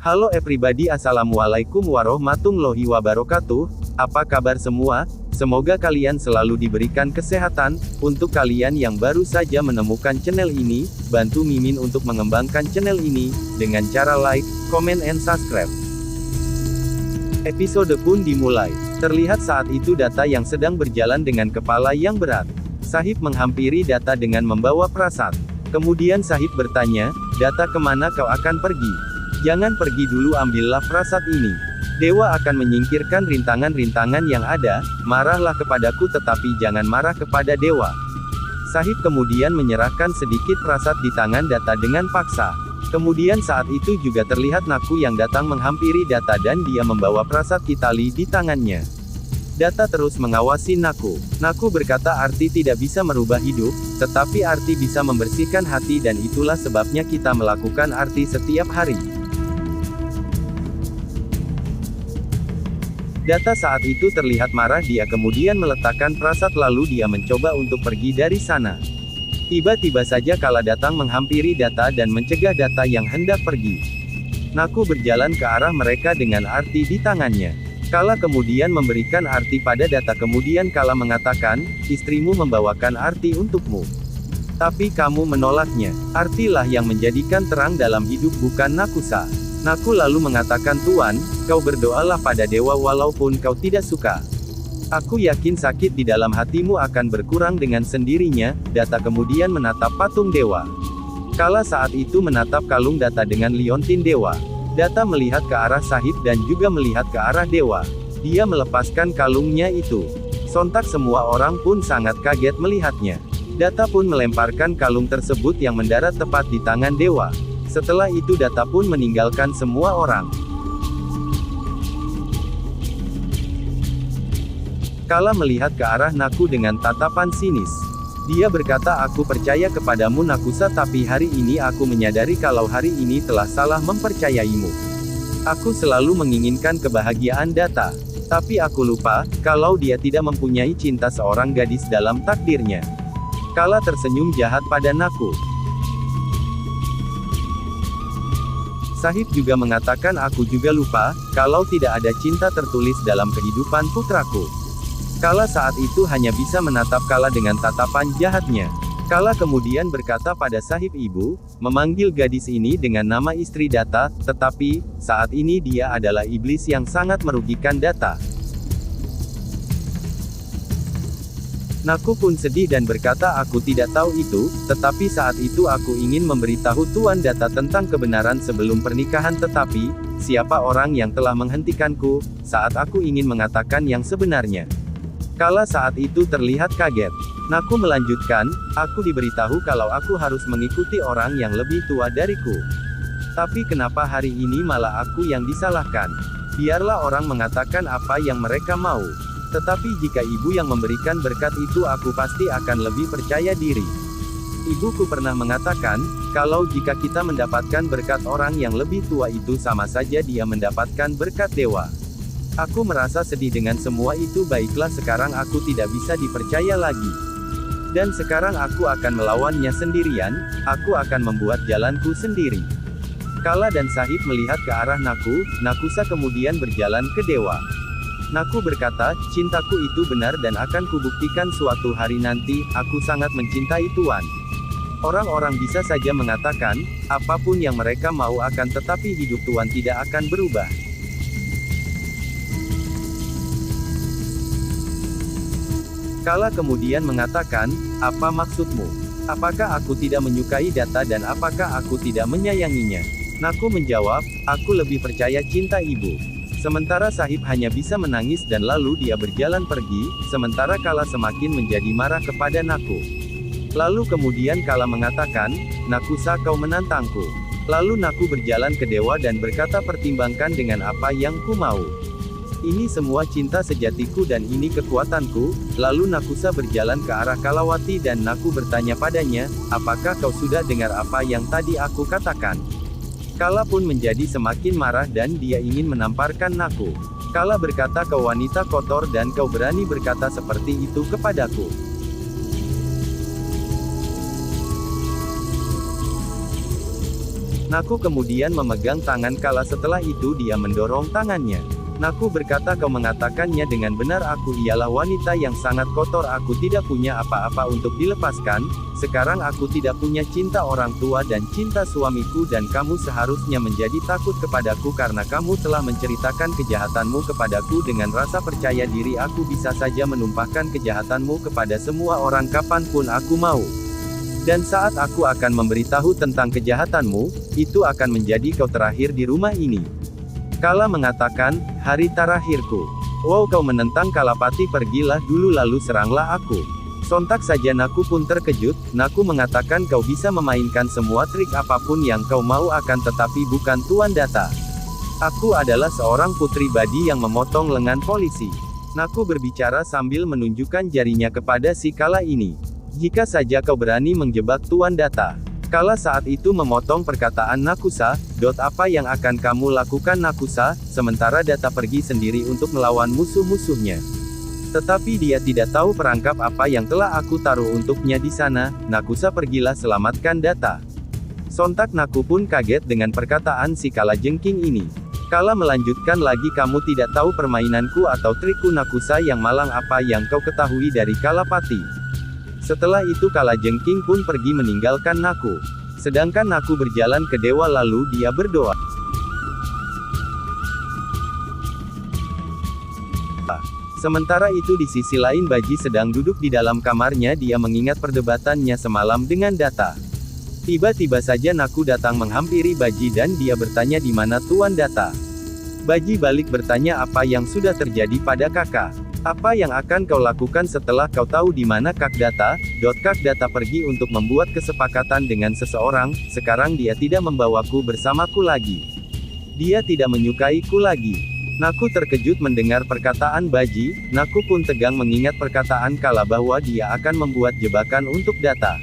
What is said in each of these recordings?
Halo everybody, assalamualaikum warahmatullahi wabarakatuh. Apa kabar semua? Semoga kalian selalu diberikan kesehatan. Untuk kalian yang baru saja menemukan channel ini, bantu Mimin untuk mengembangkan channel ini, dengan cara like, comment and subscribe. Episode pun dimulai. Terlihat saat itu Data yang sedang berjalan dengan kepala yang berat. Sahib menghampiri Data dengan membawa prasat. Kemudian Sahib bertanya, "Data, kemana kau akan pergi? Jangan pergi dulu, ambillah prasat ini. Dewa akan menyingkirkan rintangan-rintangan yang ada, marahlah kepadaku tetapi jangan marah kepada dewa." Sahib kemudian menyerahkan sedikit prasat di tangan Data dengan paksa. Kemudian saat itu juga terlihat Naku yang datang menghampiri Data dan dia membawa prasat tali di tangannya. Data terus mengawasi Naku. Naku berkata arti tidak bisa merubah hidup, tetapi arti bisa membersihkan hati dan itulah sebabnya kita melakukan arti setiap hari. Data saat itu terlihat marah, dia kemudian meletakkan prasat lalu dia mencoba untuk pergi dari sana. Tiba-tiba saja Kala datang menghampiri Data dan mencegah Data yang hendak pergi. Naku berjalan ke arah mereka dengan arti di tangannya. Kala kemudian memberikan arti pada Data, kemudian Kala mengatakan, "Istrimu membawakan arti untukmu. Tapi kamu menolaknya. Artilah yang menjadikan terang dalam hidup, bukan Nakusa." Naku lalu mengatakan, "Tuan, kau berdoalah pada dewa walaupun kau tidak suka. Aku yakin sakit di dalam hatimu akan berkurang dengan sendirinya." Data kemudian menatap patung dewa. Kala saat itu menatap kalung Data dengan liontin dewa. Data melihat ke arah Sahib dan juga melihat ke arah dewa. Dia melepaskan kalungnya itu. Sontak semua orang pun sangat kaget melihatnya. Data pun melemparkan kalung tersebut yang mendarat tepat di tangan dewa. Setelah itu Data pun meninggalkan semua orang. Kala melihat ke arah Naku dengan tatapan sinis. Dia berkata, "Aku percaya kepadamu Nakusa, tapi hari ini aku menyadari kalau hari ini telah salah mempercayaimu. Aku selalu menginginkan kebahagiaan Data. Tapi aku lupa, kalau dia tidak mempunyai cinta seorang gadis dalam takdirnya." Kala tersenyum jahat pada Naku. Sahib juga mengatakan, "Aku juga lupa, kalau tidak ada cinta tertulis dalam kehidupan putraku." Kala saat itu hanya bisa menatap Kala dengan tatapan jahatnya. Kala kemudian berkata pada Sahib, "Ibu, memanggil gadis ini dengan nama istri Data, tetapi, saat ini dia adalah iblis yang sangat merugikan Data." Naku pun sedih dan berkata, "Aku tidak tahu itu, tetapi saat itu aku ingin memberitahu Tuan Data tentang kebenaran sebelum pernikahan, tetapi, siapa orang yang telah menghentikanku, saat aku ingin mengatakan yang sebenarnya?" Kala saat itu terlihat kaget. Naku melanjutkan, "Aku diberitahu kalau aku harus mengikuti orang yang lebih tua dariku. Tapi kenapa hari ini malah aku yang disalahkan? Biarlah orang mengatakan apa yang mereka mau. Tetapi jika ibu yang memberikan berkat itu, aku pasti akan lebih percaya diri. Ibuku pernah mengatakan, kalau jika kita mendapatkan berkat orang yang lebih tua itu sama saja dia mendapatkan berkat dewa. Aku merasa sedih dengan semua itu. Baiklah, sekarang aku tidak bisa dipercaya lagi. Dan sekarang aku akan melawannya sendirian, aku akan membuat jalanku sendiri." Kala dan Sahib melihat ke arah Naku. Nakusa kemudian berjalan ke dewa. Naku berkata, "Cintaku itu benar dan akan kubuktikan suatu hari nanti, aku sangat mencintai Tuan. Orang-orang bisa saja mengatakan, apapun yang mereka mau akan, tetapi hidup Tuan tidak akan berubah." Kala kemudian mengatakan, "Apa maksudmu? Apakah aku tidak menyukai Data dan apakah aku tidak menyayanginya?" Naku menjawab, "Aku lebih percaya cinta ibu." Sementara Sahib hanya bisa menangis dan lalu dia berjalan pergi, sementara Kala semakin menjadi marah kepada Naku. Lalu kemudian Kala mengatakan, "Nakusa, kau menantangku." Lalu Naku berjalan ke dewa dan berkata, "Pertimbangkan dengan apa yang ku mau. Ini semua cinta sejatiku dan ini kekuatanku." Lalu Nakusa berjalan ke arah Kalawati dan Naku bertanya padanya, "Apakah kau sudah dengar apa yang tadi aku katakan?" Kala pun menjadi semakin marah dan dia ingin menamparkan Naku. Kala berkata, "Kau wanita kotor dan kau berani berkata seperti itu kepadaku. Naku kemudian memegang tangan Kala, setelah itu dia mendorong tangannya. Naku berkata, kau mengatakannya dengan benar, aku ialah wanita yang sangat kotor, aku tidak punya apa-apa untuk dilepaskan, sekarang aku tidak punya cinta orang tua dan cinta suamiku, dan kamu seharusnya menjadi takut kepadaku karena kamu telah menceritakan kejahatanmu kepadaku. Dengan rasa percaya diri aku bisa saja menumpahkan kejahatanmu kepada semua orang kapanpun aku mau. Dan saat aku akan memberitahu tentang kejahatanmu, itu akan menjadi kau terakhir di rumah ini. Kala mengatakan, hari terakhirku. Wow, kau menentang Kalapati, pergilah dulu lalu seranglah aku. Sontak saja Naku pun terkejut. Naku mengatakan, kau bisa memainkan semua trik apapun yang kau mau, akan tetapi bukan Tuan Data. Aku adalah seorang putri badi yang memotong lengan polisi. Naku berbicara sambil menunjukkan jarinya kepada si Kala ini. Jika saja kau berani menjebak Tuan Data. Kala saat itu memotong perkataan Nakusa. Apa yang akan kamu lakukan Nakusa, sementara Data pergi sendiri untuk melawan musuh-musuhnya? Tetapi dia tidak tahu perangkap apa yang telah aku taruh untuknya di sana. Nakusa, pergilah selamatkan Data. Sontak Naku pun kaget dengan perkataan si Kala jengking ini. Kala melanjutkan lagi, kamu tidak tahu permainanku atau trikku Nakusa yang malang, apa yang kau ketahui dari Kalapati? Setelah itu Kala jengking pun pergi meninggalkan Naku. Sedangkan Naku berjalan ke dewa lalu dia berdoa. Sementara itu di sisi lain Baji sedang duduk di dalam kamarnya, dia mengingat perdebatannya semalam dengan Data. Tiba-tiba saja Naku datang menghampiri Baji dan dia bertanya, di mana Tuan Data? Baji balik bertanya, apa yang sudah terjadi pada kakak? Apa yang akan kau lakukan setelah kau tahu di mana Kak Data? Kak Data pergi untuk membuat kesepakatan dengan seseorang, sekarang dia tidak membawaku bersamaku lagi. Dia tidak menyukaiku lagi. Naku terkejut mendengar perkataan Baji. Naku pun tegang mengingat perkataan Kala bahwa dia akan membuat jebakan untuk Data.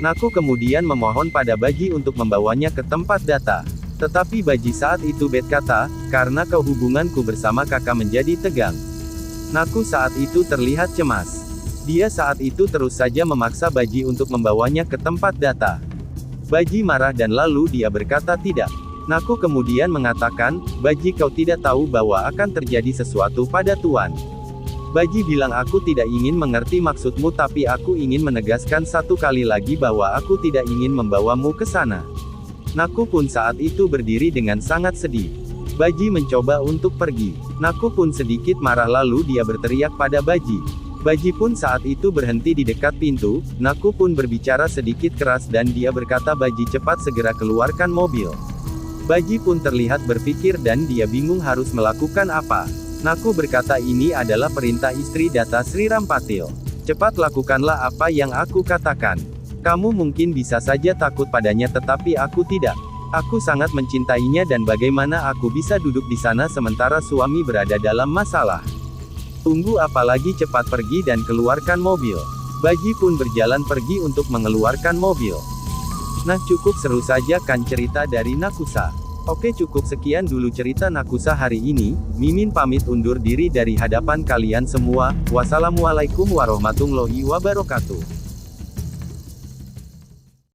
Naku kemudian memohon pada Baji untuk membawanya ke tempat Data. Tetapi Baji saat itu berkata, karena kau hubunganku bersama kakak menjadi tegang. Naku saat itu terlihat cemas. Dia saat itu terus saja memaksa Baji untuk membawanya ke tempat Data. Baji marah dan lalu dia berkata tidak. Naku kemudian mengatakan, Baji, kau tidak tahu bahwa akan terjadi sesuatu pada Tuan. Baji bilang, aku tidak ingin mengerti maksudmu, tapi aku ingin menegaskan satu kali lagi bahwa aku tidak ingin membawamu ke sana. Naku pun saat itu berdiri dengan sangat sedih. Baji mencoba untuk pergi. Naku pun sedikit marah lalu dia berteriak pada Baji. Baji pun saat itu berhenti di dekat pintu. Naku pun berbicara sedikit keras dan dia berkata, Baji, cepat segera keluarkan mobil. Baji pun terlihat berpikir dan dia bingung harus melakukan apa. Naku berkata, ini adalah perintah istri Data Sri Rampatil. Cepat lakukanlah apa yang aku katakan. Kamu mungkin bisa saja takut padanya tetapi aku tidak. Aku sangat mencintainya dan bagaimana aku bisa duduk di sana sementara suami berada dalam masalah. Tunggu apa lagi, cepat pergi dan keluarkan mobil. Baji pun berjalan pergi untuk mengeluarkan mobil. Nah, cukup seru saja kan cerita dari Nakusa. Oke, cukup sekian dulu cerita Nakusa hari ini. Mimin pamit undur diri dari hadapan kalian semua. Wassalamualaikum warahmatullahi wabarakatuh.